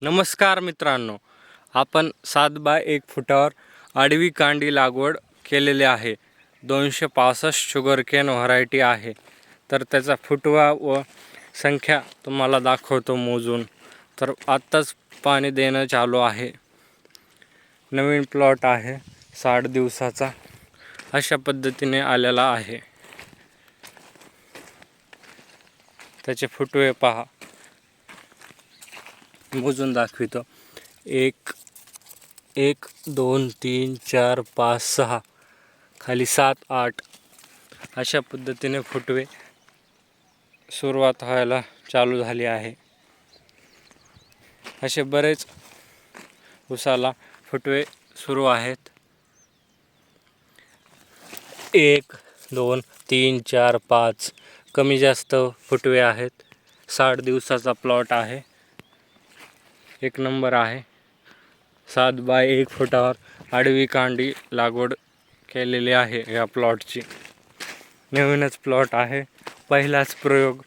नमस्कार मित्रांनो, आपण 7 बाय 1 फुटावर आडवी कांडी लागवड केलेली आहे. 265 शुगरकेन व्हरायटी आहे. तर त्याचा फुटवा व संख्या तुम्हाला दाखवतो मोजून. तर आत्ताच पाणी देणं चालू आहे. नवीन प्लॉट आहे, 60 दिवसाचा अशा पद्धतीने आलेला आहे. त्याचे फुटवे पहा, मोजून दाखवितो. 1 1 2 3 4 5 6 खाली 7 8 अशा पद्धतीने फुटवे सुरुवात व्हायला चालू झाली आहे. असे बरेच उसाला फुटवे सुरू आहेत. 1 2 3 4 5 कमी जास्त फुटवे आहेत. 60 दिवसाचा प्लॉट आहे. एक नंबर आहे. 7 बाय 1 फुटावर आडवी कांडी लागवड केलेली आहे. या प्लॉटची नवीनच प्लॉट आहे, पहिलाच प्रयोग.